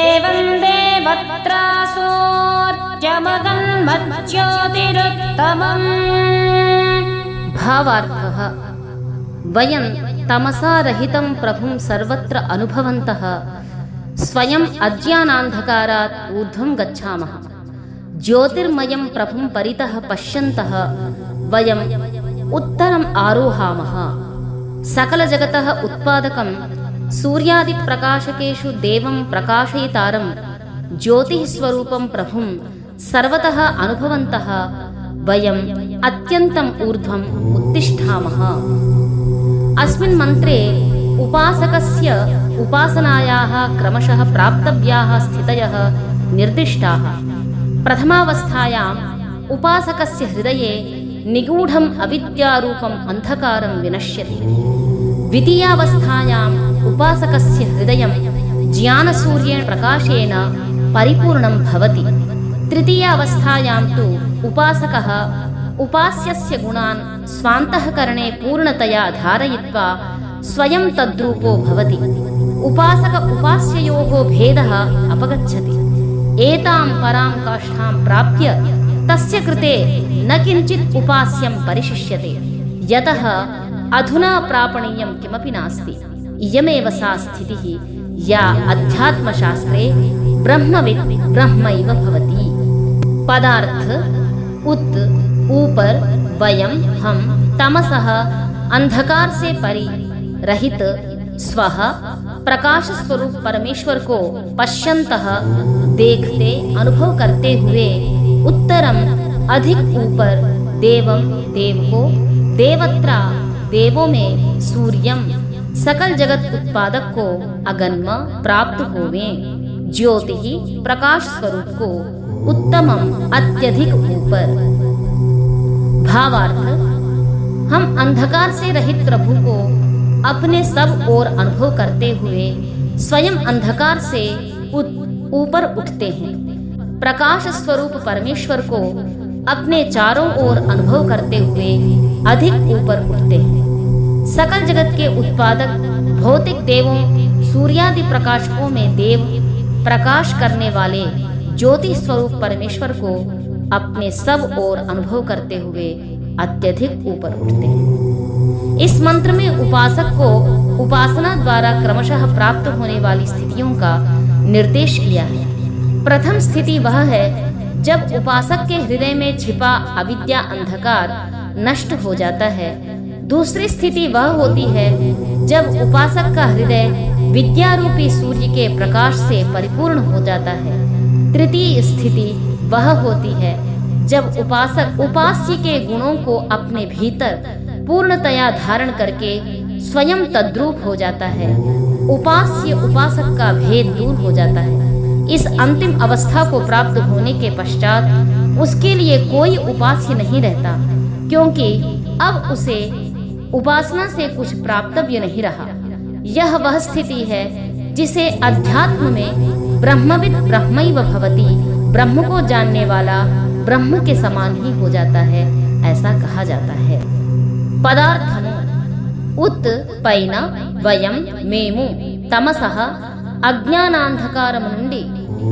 देवं देवत्रासोऽर्जमगन्मज्योतिरुत्तमम्। भावार्थः वयं तमसारहितं प्रभुं सर्वत्र अनुभवन्तः स्वयं अज्ञानान्धकारात् ऊर्ध्वं गच्छामः। ज्योतिर्मयं प्रभुं परितः पश्यन्तः वयम् उत्तरम् आरोहामः। सकलजगतः उत्पादकं सूर्यादिप्रकाशकेषु देवं प्रकाशयितारं ज्योतिः स्वरूपं प्रभुं सर्वतः अनुभवन्तः वयम् अत्यन्तम् ऊर्ध्वम् उत्तिष्ठामः। अस्मिन् मन्त्रे उपासकस्य उपासनायाः क्रमशः प्राप्तव्याः स्थितयः निर्दिष्टाः। प्रथमावस्थायाम् उपासकस्य हृदये निगूढम् अविद्यारूपम् अन्धकारं विनश्यति। द्वितीयावस्थायाम् उपासकस्य हृदयं ज्ञानसूर्येण प्रकाशेन परिपूर्णं भवति। तृतीयावस्थायां तु उपासकः उपास्यस्य गुणान् स्वान्तःकरणे पूर्णतया धारयित्वा स्वयं तद्रूपो भवति। उपासक उपास्ययोः भेदः अपगच्छति। एतां परां काष्ठां प्राप्य तस्य कृते न किञ्चित् उपास्यं परिशिष्यते, यतः अधुना प्रापणीयं किमपि नास्ति। इयमेव सा स्थितिः या अध्यात्मशास्त्रे ब्रह्मविद् ब्रह्मैव भवति। पदार्थ उत ऊपर वयम हम तमसः अंधकार से परि रहित स्वः प्रकाश स्वरूप परमेश्वर को पश्यन्तः देखते अनुभव करते हुए उत्तरम अधिक ऊपर देवम देव को देवत्रा देवों में सूर्यम सकल जगत उत्पादक को अगन्म प्राप्त होवे ज्योति प्रकाश स्वरूप को उत्तमम अत्यधिक ऊपर। भावार्थ हम अंधकार से रहित प्रभु को अपने सब ओर अनुभव करते हुए स्वयं अंधकार से ऊपर उठते हैं। प्रकाश स्वरूप परमेश्वर को अपने चारों ओर अनुभव करते हुए अधिक ऊपर उठते हैं। सकल जगत के उत्पादक भौतिक देवों सूर्यादि प्रकाशकों में देव प्रकाश करने वाले ज्योति स्वरूप परमेश्वर को अपने सब ओर अनुभव करते हुए अत्यधिक ऊपर उठते हैं। इस मंत्र में उपासक को उपासना द्वारा क्रमशः प्राप्त होने वाली स्थितियों का निर्देश किया है। प्रथम स्थिति वह है जब उपासक के हृदय में छिपा अविद्या अंधकार नष्ट हो जाता है। दूसरी स्थिति वह होती है जब उपासक का हृदय विद्यारूपी सूर्य के प्रकाश से परिपूर्ण हो जाता है। तृतीय स्थिति वह होती है जब उपासक उपास्य के गुणों को अपने भीतर पूर्णतया धारण करके स्वयं तद्रूप हो जाता है। उपास्य उपासक का भेद दूर हो जाता है। इस अंतिम अवस्था को प्राप्त होने के पश्चात उसके लिए कोई उपास्य नहीं रहता, क्योंकि अब उसे उपासना से कुछ प्राप्तव्य नहीं रहा। यह वह स्थिति है जिसे अध्यात्म में ब्रह्मविद् ब्रह्मैव भवति, ब्रह्म को जानने वाला ब्रह्म के समान ही हो जाता है, ऐसा कहा जाता है। पदार्थము उत పైన వయం మేము తమసః అజ్ఞానాంధకారము నుండి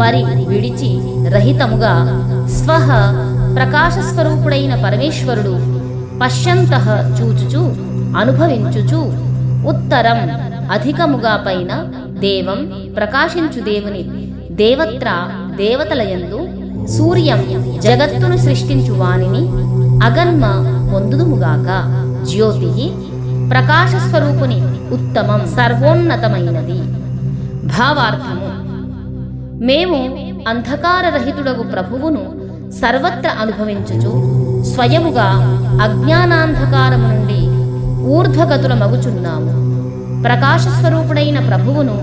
పరి విడిచి రహితముగా స్వః ప్రకాశస్వరూపుడైన పరమేశ్వరుడు పశ్యంతః చూచుచు అనుభవించుచు ఉత్తరం అధికముగా పైన దేవం ప్రకాశించు దేవుని దేవత్ర దేవతలయందు సూర్యం జగత్తును సృష్టించు వానిని అగన్మ పొందుదుముగాక జ్యోతి ప్రకాశస్వరూపుని ఉత్తమం సర్వోన్నతమైనది. భావార్థము మేము అంధకారరహితుడగు ప్రభువును సర్వత్ర అనుభవించుచు స్వయముగా అజ్ఞానాంధకారము నుండి ఊర్ధ్వగతుల మగుచున్నాము. ప్రకాశస్వరూపుడైన ప్రభువును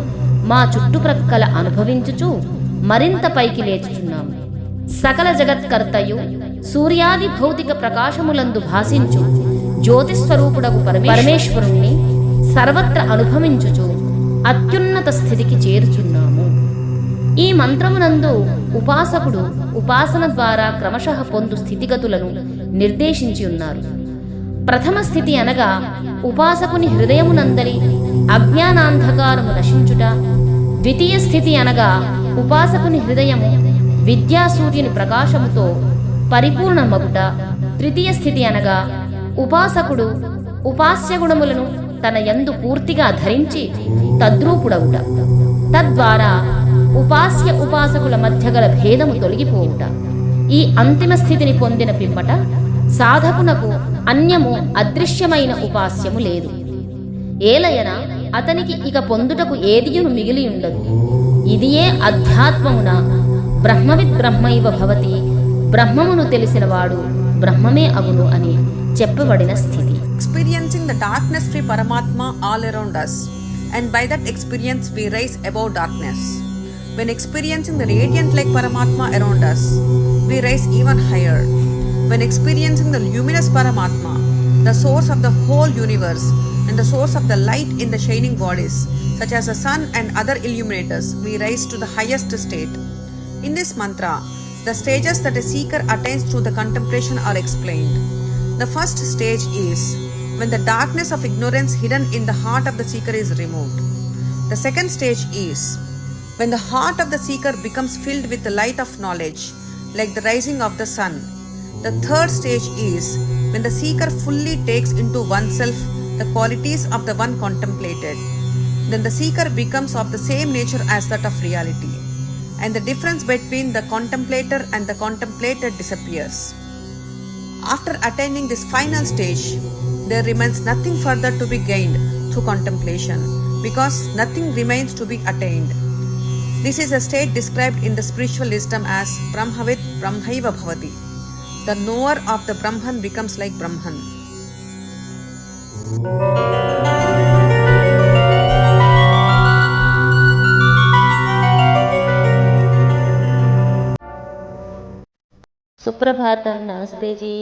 మా చుట్టుప్రక్కల అనుభవించుచు మరింత పైకి లేచుచున్నాము. సకల జగత్కర్తయు సూర్యాది భౌతిక ప్రకాశములందు భాసించు జ్యోతిస్వరూపుడగు పరమేశ్వరుణ్ణి సర్వత్ర అనుభవించుచు అత్యున్నత స్థితికి చేరుచున్నాము. ఈ మంత్రమునందు ఉపాసకుడు ఉపాసన ద్వారా క్రమశః పొందు స్థితిగతులను నిర్దేశించి ఉన్నారు. ప్రథమ స్థితి అనగా ఉపాసకుని హృదయమునందలి అజ్ఞానాంధకారము నశించుట. ద్వితీయ స్థితి అనగా ఉపాసకుని హృదయము విద్యాసూర్యుని ప్రకాశముతో పరిపూర్ణమగుట తృతీయ స్థితి అనగా ఉపాసకుడు ఉపాస్య గుణములను తన యందు పూర్తిగా ధరించి తద్రూపుడవుట. తద్వారా ఉపాస్య ఉపాసకుల మధ్య గల భేదము తొలగిపోవుట. ఈ అంతిమ స్థితిని పొందిన పిమ్మట సాధకునకు అన్యము అదృశ్యమైన ఉపాస్యము లేదు. ఏలయన అతనికి ఇక పొందుటకు ఏదియును మిగిలి ఉండదు. ఇదియే అధ్యాత్మమున బ్రహ్మవిద్ బ్రహ్మైవ భవతి, బ్రహ్మమును తెలిసినవాడు బ్రహ్మమే అగును అని చెప్పబడిన స్థితి. Experiencing the darkness free Paramatma all around us, and by that experience we rise above darkness. When experiencing the radiant like Paramatma around us, we rise even higher. When experiencing the luminous Paramatma, the source of the whole universe and the source of the light in the shining bodies, such as the sun and other illuminators, we rise to the highest state. In this mantra, the stages that a seeker attains through the contemplation are explained. The first stage is when the darkness of ignorance hidden in the heart of the seeker is removed. The second stage is when the heart of the seeker becomes filled with the light of knowledge, like the rising of the sun. The third stage is when the seeker fully takes into oneself the qualities of the one contemplated. Then the seeker becomes of the same nature as that of reality, and the difference between the contemplator and the contemplated disappears. After attaining this final stage, there remains nothing further to be gained through contemplation, because nothing remains to be attained. This is a state described in the spiritual wisdom as Brahmavid Brahmaiva Bhavati. The knower of the Brahman becomes like Brahman. Suprabhatam, नमस्ते जी।